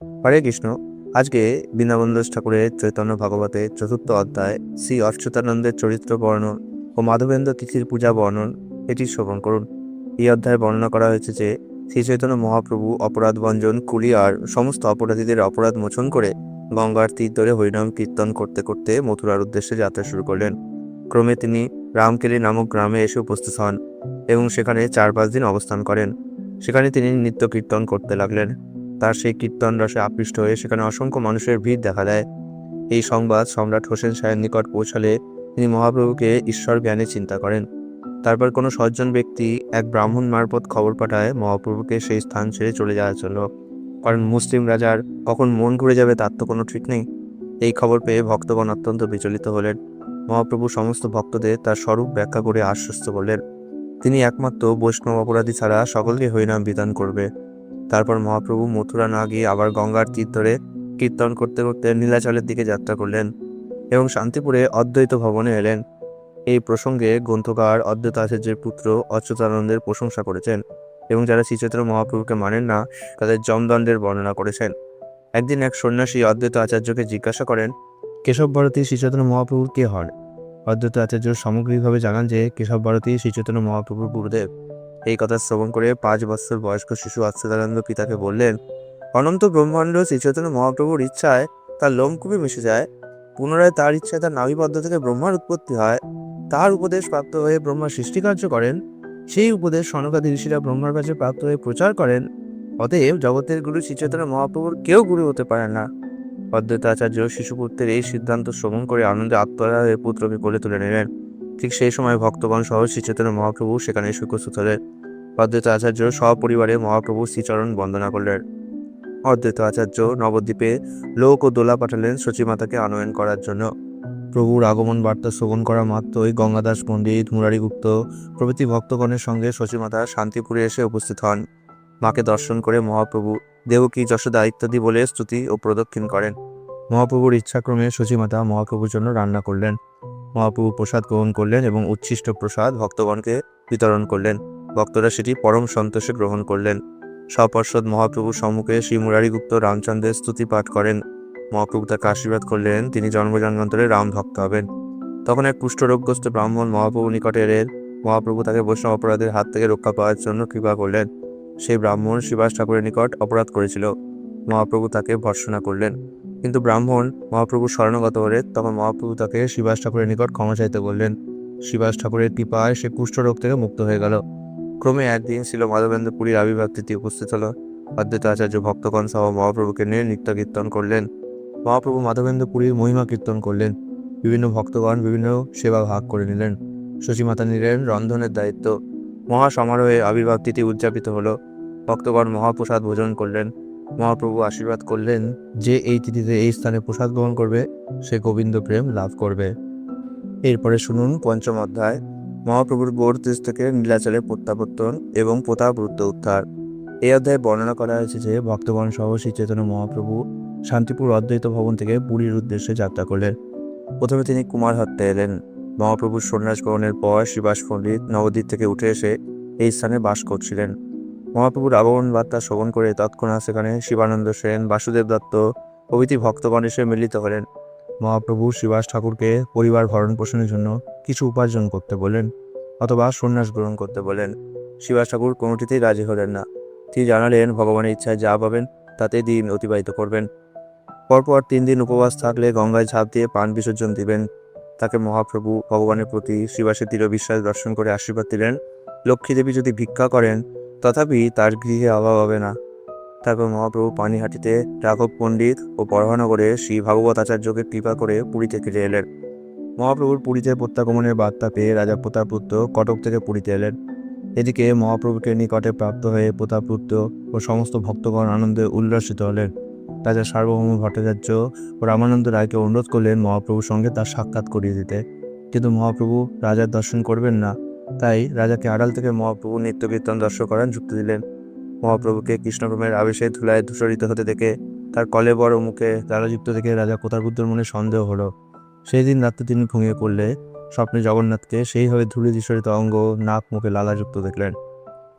হরে কৃষ্ণ। আজকে বীণাবনদাস ঠাকুরের চৈতন্য ভাগবতের চতুর্থ অধ্যায় শ্রী অচ্যুতানন্দের চরিত্র বর্ণন ও মাধবেন্দ্র তিথির পূজা বর্ণন এটি শ্রবণ করুন। এই অধ্যায়ে বর্ণনা করা হয়েছে যে শ্রী চৈতন্য মহাপ্রভু অপরাধ ভঞ্জন কুলিয়ার সমস্ত অপরাধীদের অপরাধ মোচন করে গঙ্গার তীর ধরে হরিনাম কীর্তন করতে করতে মথুরার উদ্দেশ্যে যাত্রা শুরু করলেন। ক্রমে তিনি রামকেলি নামক গ্রামে এসে উপস্থিত হন এবং সেখানে 4-5 দিন অবস্থান করেন। সেখানে তিনি নিত্য কীর্তন করতে লাগলেন। তার সেই কীর্তন রসে আকৃষ্ট হয়ে সেখানে অসংখ্য মানুষের ভিড় দেখা দেয়। এই সংবাদ সম্রাট হোসেন শাহের নিকট পৌঁছালে তিনি মহাপ্রভুকে ঈশ্বর জ্ঞানে চিন্তা করেন। তারপর কোনো সজ্জন ব্যক্তি এক ব্রাহ্মণ মারফত খবর পাঠায় মহাপ্রভুকে সেই স্থান ছেড়ে চলে যাওয়ার জন্য, কারণ মুসলিম রাজার কখন মন ঘুরে যাবে তার তো কোনো ঠিক নেই। এই খবর পেয়ে ভক্তগণ অত্যন্ত বিচলিত হলেন। মহাপ্রভু সমস্ত ভক্তদের তার স্বরূপ ব্যাখ্যা করে আশ্বস্ত করলেন তিনি একমাত্র বৈষ্ণব অপরাধী ছাড়া সকলকে হরিনাম বিধান করবে। তারপর মহাপ্রভু মথুরা না গিয়ে আবার গঙ্গার তীর ধরে কীর্তন করতে করতে নীলাচলের দিকে যাত্রা করলেন এবং শান্তিপুরে অদ্বৈত ভবনে এলেন। এই প্রসঙ্গে গ্রন্থকার অদ্বৈত আচার্যের পুত্র অচ্যুতানন্দের প্রশংসা করেছেন এবং যারা শ্রী চৈতন্য মহাপ্রভুকে মানেন না তাদের যমদণ্ডের বর্ণনা করেছেন। একদিন এক সন্ন্যাসী অদ্বৈত আচার্যকে জিজ্ঞাসা করেন, কেশব ভারতী শ্রী চৈতন্য মহাপ্রভুর কে হন? অদ্বৈত আচার্য সামগ্রিকভাবে জানান যে কেশব ভারতী শ্রী চৈতন্য মহাপ্রভুর গুরুদেব। এই কথা শ্রবণ করে 5 বৎসর বয়স্ক শিশু অচ্যুতানন্দ পিতাকে বললেন, অনন্ত ব্রহ্মাণ্ড শ্রী চৈতন্য মহাপ্রভুর ইচ্ছায় তার লোমকূপে মিশে যায়, পুনরায় তার ইচ্ছায় তার নাভিপদ্ম থেকে ব্রহ্মার উৎপত্তি হয়, তার উপদেশ প্রাপ্ত হয়ে ব্রহ্মা সৃষ্টিকার্য করেন, সেই উপদেশ সনকাদি ঋষিরা ব্রহ্মার কাছে প্রাপ্ত হয়ে প্রচার করেন। অতএব জগতের গুরু শ্রী চৈতন্য মহাপ্রভুর কেউ গুরু হতে পারে না। অদ্বৈত আচার্য শিশুপুত্রের এই সিদ্ধান্ত শ্রবণ করে আনন্দে আত্মহারা হয়ে পুত্রকে কোলে তুলে নিলেন। ঠিক সেই সময় ভক্তগণ সহ শ্রী চৈতন্য মহাপ্রভু সেখানে এসে উপস্থিত হলেন। অদ্বৈত আচার্য সপরিবারে মহাপ্রভু শ্রীচরণ বন্দনা করলেন। অদ্বৈত আচার্য নবদ্বীপে লোক ও দোলা পাঠালেন সচিমাতাকে আনয়ন করার জন্য। প্রভুর আগমন বার্তা শ্রবণ করা মাত্রই গঙ্গাদাস পণ্ডিত, মুরারিগুপ্ত প্রভৃতি ভক্তগণের সঙ্গে সচিমাতা শান্তিপুরে এসে উপস্থিত হন। মাকে দর্শন করে মহাপ্রভু দেবকী, যশোদা ইত্যাদি বলে স্তুতি ও প্রদক্ষিণ করেন। মহাপ্রভুর ইচ্ছাক্রমে সচিমাতা মহাপ্রভুর জন্য রান্না করলেন। মহাপ্রভু প্রসাদ গ্রহণ করলেন এবং উচ্ছিষ্ট প্রসাদ ভক্তগণকে বিতরণ করলেন। ভক্তরা সেটি পরম সন্তোষে গ্রহণ করলেন। সপর্ষদ মহাপ্রভুর সম্মুখে শ্রী মুরারিগুপ্ত রামচন্দ্রের স্তুতি পাঠ করেন। মহাপ্রভু তাকে আশীর্বাদ করলেন তিনি জন্মজন্মান্তরে রাম ভক্ত হবেন। তখন এক কুষ্ঠরোগগ্রস্ত ব্রাহ্মণ মহাপ্রভু নিকটে এলেন। মহাপ্রভু তাকে বৈষ্ণব অপরাধের হাত থেকে রক্ষা পাওয়ার জন্য কৃপা করলেন। সেই ব্রাহ্মণ শ্রীবাস ঠাকুরের নিকট অপরাধ করেছিল। মহাপ্রভু তাকে ভর্ৎসনা করলেন, কিন্তু ব্রাহ্মণ মহাপ্রভুর শরণাগত হলে তখন মহাপ্রভু তাকে শ্রীবাস ঠাকুরের নিকট ক্ষমা চাইতে বললেন। শ্রীবাস ঠাকুরের কৃপায় সে কুষ্ঠরোগ থেকে মুক্ত হয়ে গেল। ক্রমে একদিন ছিল মাধবেন্দ্র পুরীর আবির্ভাব তিথি উপস্থিত হলো। অদ্বৈত আচার্য ভক্তগণ সহ মহাপ্রভুকে নিয়ে নিত্য কীর্তন করলেন। মহাপ্রভু মাধবেন্দ্র পুরীর মহিমা কীর্তন করলেন। বিভিন্ন ভক্তগণ বিভিন্ন সেবা ভাগ করে নিলেন। সচিমাতা নিলেন রন্ধনের দায়িত্ব। মহা সমারোহে আবির্ভাব তিথি উদযাপিত হলো। ভক্তগণ মহাপ্রসাদ ভোজন করলেন। মহাপ্রভু আশীর্বাদ করলেন যে এই তিথিতে এই স্থানে প্রসাদ গ্রহণ করবে সে গোবিন্দ প্রেম লাভ করবে। এরপরে শুনুন পঞ্চম অধ্যায়, মহাপ্রভুর গৌড় দেশ থেকে নীলাচলে প্রত্যাবর্তন এবং প্রতাপরুদ্ধ উদ্ধার। এই অধ্যায়ে বর্ণনা করা হয়েছে যে ভক্তগণ সহ শ্রী চৈতন্য মহাপ্রভু শান্তিপুর অদ্বৈত ভবন থেকে পুরীর উদ্দেশ্যে যাত্রা করলেন। প্রথমে তিনি কুমারহট্টে এলেন। মহাপ্রভুর সন্ন্যাস গ্রহণের পর শ্রীবাস পণ্ডিত নবদ্বীপ থেকে উঠে এসে এই স্থানে বাস করছিলেন। মহাপ্রভুর আগমন বার্তা শ্রবণ করে তৎক্ষণাৎ সেখানে শিবানন্দ সেন, বাসুদেব দত্ত প্রভৃতি ভক্তগণ এসে মিলিত হলেন। মহাপ্রভু শ্রীবাস ঠাকুরকে পরিবার ভরণ পোষণের জন্য কিছু উপার্জন করতে বলেন অথবা সন্ন্যাস গ্রহণ করতে বলেন। শ্রীবাস ঠাকুর কোনোটিতেই রাজি হলেন না। তিনি জানালেন ভগবানের ইচ্ছায় যা পাবেন তাতে দিন অতিবাহিত করবেন। পরপর 3 দিন উপবাস থাকলে গঙ্গায় ঝাঁপ দিয়ে প্রাণ বিসর্জন দিবেন। তাকে মহাপ্রভু ভগবানের প্রতি শ্রীবাসের দৃঢ় বিশ্বাস দর্শন করে আশীর্বাদ দিলেন, লক্ষ্মীদেবী যদি ভিক্ষা করেন তথাপি তার গৃহে অভাব হবে না। তারপর মহাপ্রভু পানিহাটিতে রাঘব পণ্ডিত ও পরভানগরে শ্রী ভাগবত আচার্যকে কৃপা করে পুরীতে ফিরে এলেন। মহাপ্রভুর পুরীতে প্রত্যাগমনের বার্তা পেয়ে রাজা প্রতাপরুদ্ধ কটক থেকে পুরীতে এলেন। এদিকে মহাপ্রভুকে নিকটে প্রাপ্ত হয়ে প্রতাপরুদ্ধ ও সমস্ত ভক্তগণ আনন্দে উল্লসিত হলেন। রাজা সার্বভৌম ভট্টাচার্য ও রামানন্দ রায়কে অনুরোধ করলেন মহাপ্রভুর সঙ্গে তার সাক্ষাৎ করিয়ে দিতে, কিন্তু মহাপ্রভু রাজার দর্শন করবেন না। তাই রাজাকে আড়াল থেকে মহাপ্রভু নিত্য কীর্তন দর্শন করার যুক্তি দিলেন। মহাপ্রভুকে কৃষ্ণপ্রেমের আবেশে ধুলায় ধূসরিত হতে দেখে তার কলেবর ও মুখে লালাযুক্ত দেখে রাজা প্রতাপরুদ্ধর মনে সন্দেহ হলো। সেই দিন রাত্রে তিনি ঘুমিয়ে পড়লে স্বপ্নে জগন্নাথকে সেইভাবে ধূলি ধূসরিত অঙ্গ, নাক, মুখে লালাযুক্ত দেখলেন।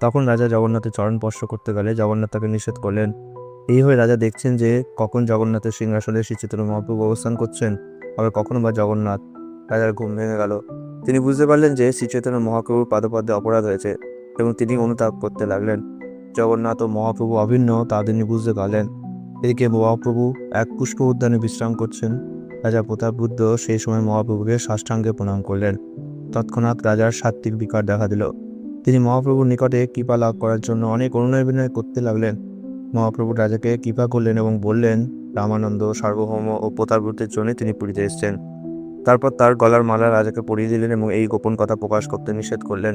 তখন রাজা জগন্নাথের চরণ স্পর্শ করতে গেলে জগন্নাথ তাকে নিষেধ করলেন। এইভাবে রাজা দেখছেন যে কখন জগন্নাথের সিংহাসনে শ্রী চৈতন্য মহাপ্রভু অবস্থান করছেন, আবার কখনো বা জগন্নাথ। রাজার ঘুম ভেঙে গেল। তিনি বুঝতে পারলেন যে শ্রী চৈতন্য মহাপ্রভুর পাদপদ্মে অপরাধ হয়েছে এবং তিনি অনুতাপ করতে লাগলেন। জগন্নাথ ও মহাপ্রভু অভিন্ন তা তিনি বুঝতে পারলেন। এদিকে মহাপ্রভু এক পুষ্প উদ্যানে বিশ্রাম করছেন। রাজা প্রতাপরুদ্র সেই সময় মহাপ্রভুকে সাষ্টাঙ্গে প্রণাম করলেন। তৎক্ষণাৎ রাজার সাত্ত্বিক বিকার দেখা দিল। তিনি মহাপ্রভুর নিকটে কৃপা লাভ করার জন্য অনেক অনুনয় বিনয় করতে লাগলেন। মহাপ্রভু রাজাকে কৃপা করলেন এবং বললেন রামানন্দ সার্বভৌম ও প্রতাপরুদ্রের জন্য তিনি পুরীতে এসেছেন। তারপর তার গলার মালা রাজাকে পরিয়ে দিলেন এবং এই গোপন কথা প্রকাশ করতে নিষেধ করলেন।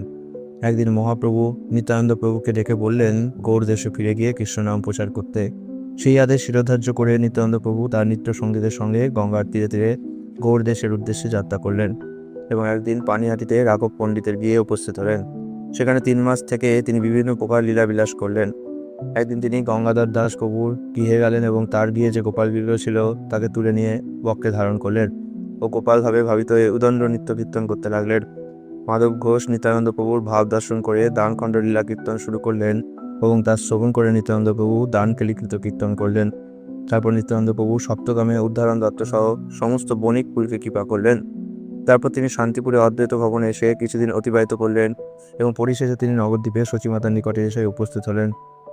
একদিন মহাপ্রভু নিত্যানন্দ প্রভুকে ডেকে বললেন গৌর দেশে ফিরে গিয়ে কৃষ্ণনাম প্রচার করতে। সেই আদেশ শিরোধার্য করে নিত্যানন্দ প্রভু তার নিত্য সঙ্গীদের সঙ্গে গঙ্গার তীরে তীরে গৌর দেশের উদ্দেশ্যে যাত্রা করলেন এবং একদিন পানিহাটিতে রাঘব পণ্ডিতের গিয়ে উপস্থিত হলেন। সেখানে 3 মাস থেকে তিনি বিভিন্ন প্রকার লীলাবিলাস করলেন। একদিন তিনি গঙ্গাধর দাস প্রভুর গৃহে গেলেন এবং তার গৃহে যে গোপাল বিগ্রহ ছিল তাকে তুলে নিয়ে বক্ষে ধারণ করলেন ও গোপালভাবে ভাবিত হয়ে উদণ্ড নৃত্য কীর্তন করতে লাগলেন। মাধব ঘোষ নিত্যানন্দ প্রভুর ভাব দর্শন করে দানখণ্ড লীলা কীর্তন শুরু করলেন এবং তার শ্রবণ করে নিত্যানন্দ প্রভু দান কেলিকৃত কীর্তন করলেন। তারপর নিত্যানন্দ প্রভু সপ্তগামে উদ্ধারণ দত্ত সহ সমস্ত বণিক পুরীকে কৃপা করলেন। তারপর তিনি শান্তিপুরে অদ্বৈত ভবনে এসে কিছুদিন অতিবাহিত করলেন এবং পরিশেষে তিনি নবদ্বীপে সচিমাতার নিকটে এসে উপস্থিত হলেন।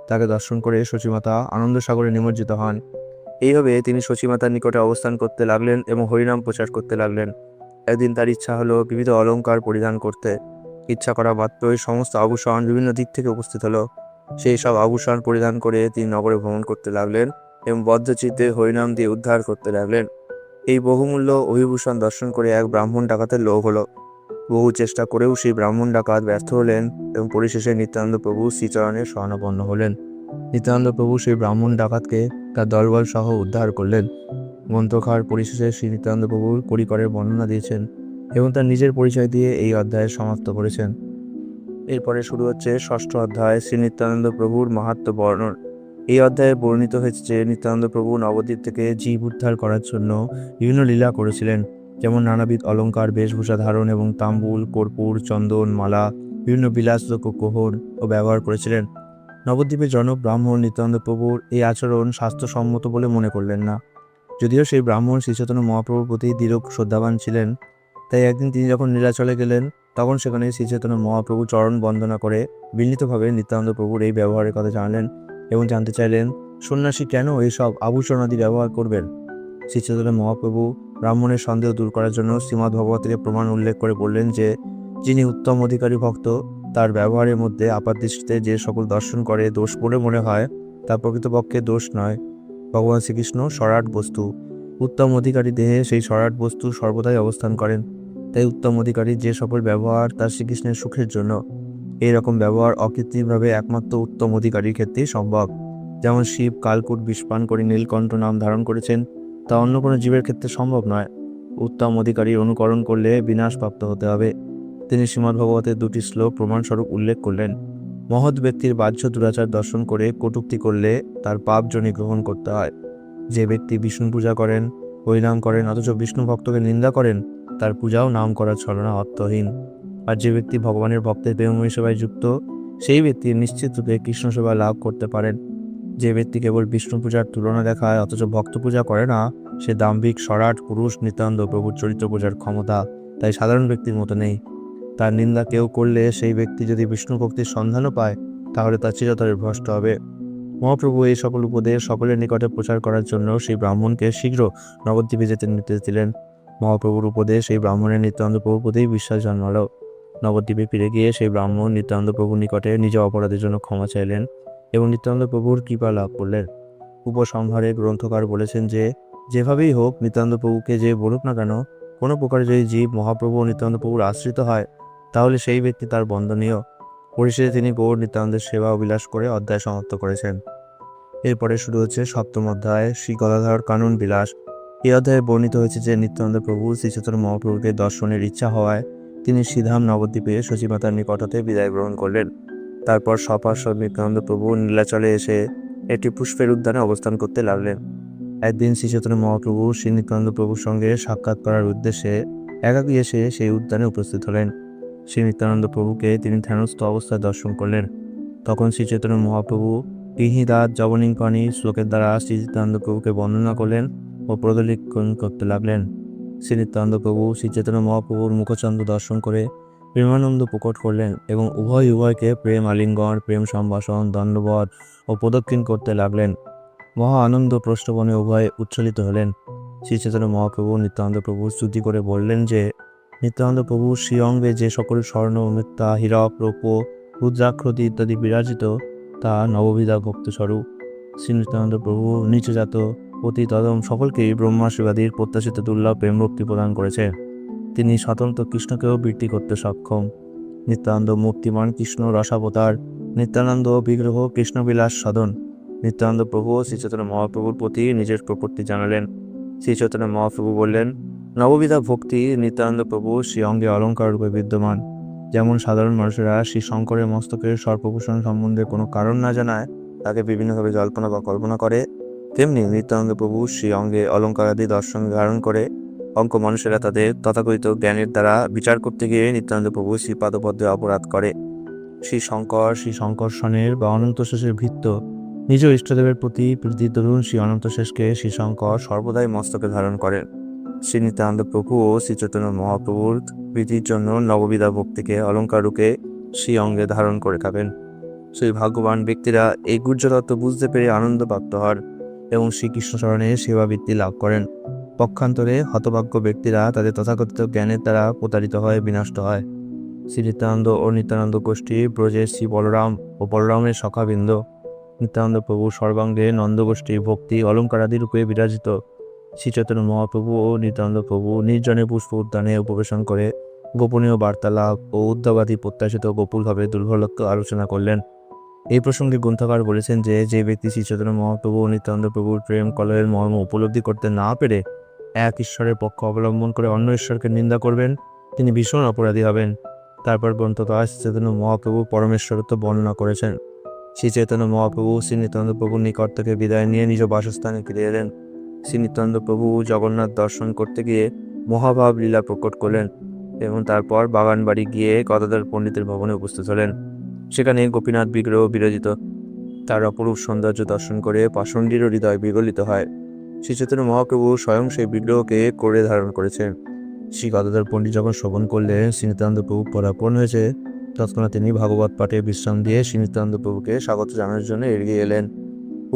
তাকে দর্শন করে সচিমাতা আনন্দ সাগরে নিমজ্জিত হন। এইভাবে তিনি সচিমাতার নিকটে অবস্থান করতে লাগলেন এবং হরিনাম প্রচার করতে লাগলেন। একদিন তার ইচ্ছা হলো বিবিধ অলঙ্কার পরিধান করতে। ইচ্ছা করা মাত্রই সমস্ত আভূষণ বিভিন্ন দিক থেকে উপস্থিত হলো। সেই সব আভূষণ পরিধান করে তিনি নগরে ভ্রমণ করতে লাগলেন এবং বদ্ধচিত্তে হরিনাম দিয়ে উদ্ধার করতে লাগলেন। এই বহুমূল্য অভিভূষণ দর্শন করে এক ব্রাহ্মণ ডাকাতের লোভ হলো। বহু চেষ্টা করেও সেই ব্রাহ্মণ ডাকাত ব্যর্থ হলেন এবং পরিশেষে নিত্যানন্দ প্রভু শ্রীচরণে শরণাপন্ন হলেন। নিত্যানন্দ প্রভু সেই ব্রাহ্মণ ডাকাতকে তার দলবল সহ উদ্ধার করলেন। গ্রন্থকার পরিশেষে শ্রী নিত্যানন্দ প্রভুর পরিকরের বর্ণনা দিয়েছেন এবং তার নিজের পরিচয় দিয়ে এই অধ্যায় সমাপ্ত করেছেন। এরপরে শুরু হচ্ছে 6ষ্ঠ অধ্যায় শ্রী নিত্যানন্দ প্রভুর মাহাত্ম্য বর্ণন। এই অধ্যায়ে বর্ণিত হয়েছে যে নিত্যানন্দ প্রভু নবদ্বীপ থেকে জীব উদ্ধার করার জন্য বিভিন্ন লীলা করেছিলেন, যেমন নানাবিধ অলঙ্কার বেশভূষা ধারণ এবং তাম্বুল কর্পূর চন্দন মালা বিভিন্ন বিলাসযোগ্য কোহর ও ব্যবহার করেছিলেন। নবদ্বীপের জনক ব্রাহ্মণ নিত্যানন্দ প্রভুর এই আচরণ স্বাস্থ্যসম্মত বলে মনে করলেন না। যদিও সেই ব্রাহ্মণ শ্রী চৈতন্য মহাপ্রভুর প্রতি দৃঢ় শ্রদ্ধাবান ছিলেন, তাই একদিন তিনি যখন নীলাচলে গেলেন তখন সেখানে শ্রী চৈতন্য মহাপ্রভু চরণ বন্দনা করে বিনীতভাবে নিত্যানন্দ প্রভুর এই ব্যবহারের কথা জানালেন এবং জানতে চাইলেন সন্ন্যাসী কেন এইসব আভূষণ আদি ব্যবহার করবেন। শ্রী চৈতন্য মহাপ্রভু ব্রাহ্মণের সন্দেহ দূর করার জন্য শ্রীমদ্ ভগবতের প্রমাণ উল্লেখ করে বললেন যে যিনি উত্তম অধিকারী ভক্ত তার ব্যবহারের মধ্যে আপাতদৃষ্টিতে যে সকল দর্শন করে দোষ বলে মনে হয় তা প্রকৃতপক্ষে দোষ নয়। ভগবান শ্রীকৃষ্ণ সরাট বস্তু, উত্তম অধিকারী দেহে সেই সরাট বস্তু সর্বদাই অবস্থান করেন। তাই উত্তম অধিকারীর যে সকল ব্যবহার তার শ্রীকৃষ্ণের সুখের জন্য। এই রকম ব্যবহার অকৃত্রিমভাবে একমাত্র উত্তম অধিকারীর ক্ষেত্রেই সম্ভব। যেমন শিব কালকূট বিষপান করে নীলকণ্ঠ নাম ধারণ করেছেন, তা অন্য কোনো জীবের ক্ষেত্রে সম্ভব নয়। উত্তম অধিকারীর অনুকরণ করলে বিনাশপ্রাপ্ত হতে হবে। তিনি শ্রীমদ্ভগবতের 2টি শ্লোক প্রমাণস্বরূপ উল্লেখ করলেন। মহৎ ব্যক্তির বাহ্য দুরাচার দর্শন করে কটূক্তি করলে তার পাপজনি গ্রহণ করতে হয়। যে ব্যক্তি বিষ্ণু পূজা করেন হরিনাম করেন অথচ বিষ্ণু ভক্তকে নিন্দা করেন তার পূজাও নাম করার ছলনা অর্থহীন। আর যে ব্যক্তি ভগবানের ভক্তের প্রেমময়ী সেবায় যুক্ত সেই ব্যক্তি নিশ্চিত রূপে কৃষ্ণ সেবা লাভ করতে পারেন। যে ব্যক্তি কেবল বিষ্ণু পূজার তুলনা দেখায় অথচ ভক্ত পূজা করে না সে দাম্ভিক সরাট পুরুষ। নিত্যানন্দ প্রভুর চরিত্র পূজার ক্ষমতা তাই সাধারণ ব্যক্তির মতো নেই। তার নিন্দা কেউ করলে সেই ব্যক্তি যদি বিষ্ণু ভক্তির সন্ধানও পায় তাহলে তা চিরতরে ভ্রষ্ট হবে। মহাপ্রভু এই সকল উপদেশ সকলের নিকটে প্রচার করার জন্য সেই ব্রাহ্মণকে শীঘ্র নবদ্বীপে যেতে নির্দেশ দিলেন। মহাপ্রভুর উপদেশ এই ব্রাহ্মণের নিত্যানন্দ প্রভুর প্রতি বিশ্বাস জন্মালো। নবদ্বীপে ফিরে গিয়ে সেই ব্রাহ্মণ নিত্যানন্দ প্রভুর নিকটে নিজের অপরাধের জন্য ক্ষমা চাইলেন এবং নিত্যানন্দ প্রভুর কৃপা লাভ করলেন। উপসংহারে গ্রন্থকার বলেছেন যে যেভাবেই হোক নিত্যানন্দ প্রভুকে যে বলুক না কেন, কোনো প্রকারে যদি জীব মহাপ্রভু ও নিত্যানন্দ প্রভুর আশ্রিত হয় তাহলে সেই ব্যক্তি তার বন্দনীয়। পরিশেষে তিনি গৌর নিত্যানন্দের সেবা অবিলাস করে অধ্যায় সমাপ্ত করেছেন। এরপরে শুরু হচ্ছে 7ম অধ্যায় শ্রী গদাধর কানন বিলাস। এই অধ্যায়ে বর্ণিত হয়েছে যে নিত্যানন্দ প্রভু শ্রী চৈতন্য মহাপ্রভুকে দর্শনের ইচ্ছা হওয়ায় তিনি শ্রীধাম নবদ্বীপে সচিমাতার নিকট হতে বিদায় গ্রহণ করলেন। তারপর সপার্শ্বদ নিত্যানন্দ প্রভু নীলাচলে এসে একটি পুষ্পের উদ্যানে অবস্থান করতে লাগলেন। একদিন শ্রী চৈতন্য মহাপ্রভু শ্রী নিত্যানন্দ প্রভুর সঙ্গে সাক্ষাৎ করার উদ্দেশ্যে একাকী এসে সেই উদ্যানে উপস্থিত হলেন। শ্রী নিত্যানন্দ প্রভুকে তিনি ধ্যানস্থ অবস্থায় দর্শন করলেন। তখন শ্রী চৈতন্য মহাপ্রভু গৃহীদাত জবনিঙ্কনি শ্লোকের দ্বারা শ্রী নিত্যানন্দ প্রভুকে বর্ণনা করলেন ও প্রদলিখন করতে লাগলেন। শ্রী নিত্যানন্দ প্রভু শ্রী চৈতন্য মহাপ্রভুর মুখচন্দ্র দর্শন করে প্রেমানন্দ প্রকট করলেন এবং উভয়কে প্রেম আলিঙ্গন, প্রেম সম্ভাষণ, দণ্ডবধ ও প্রদক্ষিণ করতে লাগলেন। মহা আনন্দ প্রষ্টবনে উভয়ে উচ্ছ্বলিত হলেন। শ্রী চৈতন্য মহাপ্রভু নিত্যানন্দ প্রভু স্তুতি করে বললেন যে নিত্যানন্দ প্রভু শ্রী অঙ্গে যে সকল স্বর্ণ, মুক্তা, হীরক, রৌপ্য, রুদ্রাক্ষতি ইত্যাদি বিরাজিত তা নববিধা ভক্তস্বরূপ। শ্রী নিত্যানন্দ প্রভু নিচজাত পতিত সকলকেই ব্রহ্মাশীর্বাদীর প্রত্যাশিত দুর্লভ প্রেম ভক্তি প্রদান করেছে। তিনি স্বতন্ত্র কৃষ্ণকেও বৃত্তি করতে সক্ষম। নিত্যানন্দ মূর্তিমান কৃষ্ণ রসাবতার, নিত্যানন্দ বিগ্রহ কৃষ্ণবিলাস সাধন। নিত্যানন্দ প্রভু শ্রী চৈতন্য মহাপ্রভুর প্রতি নিজের প্রপত্তি জানালেন। শ্রী চৈতন্য মহাপ্রভু বললেন, নববিধা ভক্তি নিত্যানন্দ প্রভু শ্রী অঙ্গে অলঙ্কার রূপে বিদ্যমান। যেমন সাধারণ মানুষেরা শ্রী শঙ্করের মস্তকের সর্পভূষণ সম্বন্ধে কোনো কারণ না জানায় তাকে বিভিন্নভাবে জল্পনা বা কল্পনা করে, তেমনি নিত্যানন্দ প্রভু শ্রী অঙ্গে অলঙ্কারাদি দর্শন ধারণ করে অঙ্ক মানুষেরা তাদের তথাকথিত জ্ঞানের দ্বারা বিচার করতে গিয়ে নিত্যানন্দ প্রভু শ্রী পাদপদ্মে অপরাধ করে। শ্রী শঙ্কর্ষণের বা অনন্তশেষের ভৃত্য নিজ ইষ্টদেবের প্রতি প্রীতি তরুণ শ্রী অনন্তশেষকে শ্রী শঙ্কর সর্বদাই মস্তকে ধারণ করেন। শ্রী নিত্যানন্দ প্রভু ও শ্রী চৈতন্য মহাপ্রভুর প্রীতির জন্য নববিধা ভক্তিকে অলঙ্কার রূপে শ্রী অঙ্গে ধারণ করে থাকেন। সেই ভাগ্যবান ব্যক্তিরা এই গুহ্যতত্ত্ব বুঝতে পেরে আনন্দপ্রাপ্ত হন এবং শ্রীকৃষ্ণ চরণে সেবাবৃত্তি লাভ করেন। পক্ষান্তরে হতভাগ্য ব্যক্তিরা তাদের তথাকথিত জ্ঞানের দ্বারা প্রতারিত হয়ে বিনষ্ট হয়। শ্রী নিত্যানন্দ ও নিত্যানন্দ গোষ্ঠী ব্রজের শ্রী বলরাম ও বলরামের সখাবৃন্দ। নিত্যানন্দ প্রভু সর্বাঙ্গে নন্দগোষ্ঠী ভক্তি অলঙ্কারাদি রূপে বিরাজিত। শ্রী চৈতন্য মহাপ্রভু ও নিত্যানন্দ প্রভু নির্জনে পুষ্প উদ্যানে উপবেশন করে গোপনীয় বার্তালাপ ও উদ্যোগাদি প্রত্যাশিত গোপুলভাবে দুর্ভলক্ষ আলোচনা করলেন। এই প্রসঙ্গে গ্রন্থকার বলেছেন যে যে ব্যক্তি শ্রী চৈতন্য মহাপ্রভু ও নিত্যানন্দ প্রভুর প্রেম কলহের মর্ম উপলব্ধি করতে না পেরে এক ঈশ্বরের পক্ষ অবলম্বন করে অন্য ঈশ্বরকে নিন্দা করবেন তিনি ভীষণ অপরাধী হবেন। তারপর গ্রন্থকার শ্রী চৈতন্য মহাপ্রভু পরমেশ্বরত্ব বর্ণনা করেছেন। শ্রী চৈতন্য মহাপ্রভু শ্রী নিত্যানন্দ প্রভুর নিকট থেকে বিদায় নিয়ে নিজ বাসস্থানে ফিরে এলেন। শ্রী নিত্যানন্দ প্রভু জগন্নাথ দর্শন করতে গিয়ে মহাভাব লীলা প্রকট করলেন এবং তারপর বাগান বাড়ি গিয়ে গদাধর পণ্ডিতের ভবনে উপস্থিত হলেন। সেখানে গোপীনাথ বিগ্রহ বিরাজিত। তার অপরূপ সৌন্দর্য দর্শন করে পাষণ্ডীর হৃদয় বিগলিত হয়। শ্রী চৈতন্য মহাপ্রভু স্বয়ং সেই বিগ্রহকে করে ধারণ করেছেন। শ্রী গদাধর পণ্ডিত যখন শ্রবণ করলেন শ্রী নিত্যানন্দ প্রভু পরাপন্ন হয়েছে, তৎক্ষণাৎ তিনি ভাগবত পাঠে বিশ্রাম দিয়ে শ্রী নিত্যানন্দ প্রভুকে স্বাগত জানানোর জন্য এগিয়ে এলেন।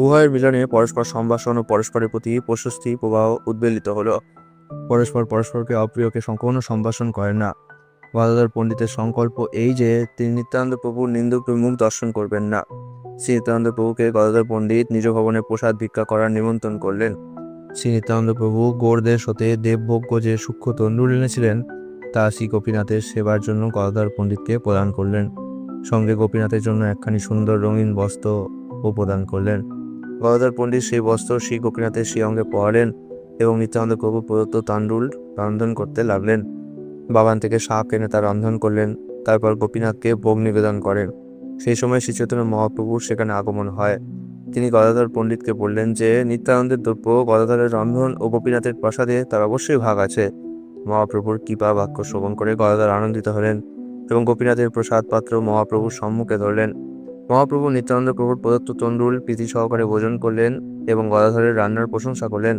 উভয়ের মিলনে পরস্পর সম্ভাষণ ও পরস্পরের প্রতি প্রশস্তি প্রবাহ উদ্বেলিত হলো। পরস্পরকে অপ্রিয়কে কোনো সম্ভাষণ করেন না। গদাধর পণ্ডিতের সংকল্প এই যে তিনি নিত্যানন্দ প্রভুর নিন্দুক মুখ দর্শন করবেন না। শ্রী নিত্যানন্দ প্রভুকে গদাধর পণ্ডিত নিজ ভবনে প্রসাদ ভিক্ষা করার নিমন্ত্রণ করলেন। শ্রী নিত্যানন্দ প্রভু গৌড়দেশ হতে দেবভোগ্য যে সূক্ষ্ম তণ্ডুল এনেছিলেন তা শ্রী গোপীনাথের সেবার জন্য গদাধর পণ্ডিতকে প্রদান করলেন। সঙ্গে গোপীনাথের জন্য একখানি সুন্দর রঙিন বস্ত্র ও প্রদান করলেন। গদাধর পণ্ডিত সেই বস্ত্র শ্রী গোপীনাথের শ্রী অঙ্গে পরালেন এবং নিত্যানন্দ প্রভু প্রদত্ত তাণ্ডুল রন্ধন করতে লাগলেন। বাগান থেকে শাক এনে তা রন্ধন করলেন। তারপর গোপীনাথকে ভোগ নিবেদন করেন। সেই সময় শ্রী চৈতন্য মহাপ্রভুর সেখানে আগমন হয়। তিনি গদাধর পণ্ডিতকে বললেন যে নিত্যানন্দের দ্রব্য গদাধরের রন্ধন ও গোপীনাথের প্রসাদে তার অবশ্যই ভাগ আছে। মহাপ্রভুর কৃপা বাক্য শ্রবণ করে গদাধর আনন্দিত হলেন এবং গোপীনাথের প্রসাদ পাত্র মহাপ্রভুর সম্মুখে ধরলেন। মহাপ্রভু নিত্যানন্দ প্রভুর প্রদত্ত তণ্ডুল প্রীতি সহকারে ভোজন করলেন এবং গদাধরের রান্নার প্রশংসা করলেন।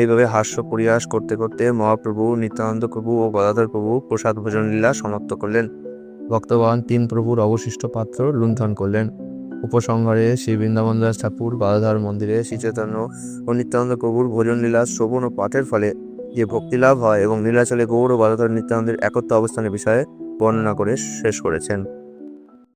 এইভাবে হাস্য পরিহাস করতে করতে মহাপ্রভু, নিত্যানন্দ প্রভু ও গদাধর প্রভু প্রসাদ ভোজন লীলা সমাপ্ত করলেন। ভক্তগণ তিন প্রভুর অবশিষ্ট পাত্র লুণ্ঠন করলেন। উপসংহারে শ্রী বৃন্দাবন দাস ঠাকুর গদাধর মন্দিরে শ্রী চৈতন্য ও নিত্যানন্দ প্রভুর ভোজন লীলা শ্রবণ ও পাঠের ফলে যে ভক্তি লাভ হয় এবং নীলাচলে গৌর ও গদাধর নিত্যানন্দের একত্র অবস্থানের বিষয়ে বর্ণনা করে শেষ করেছেন।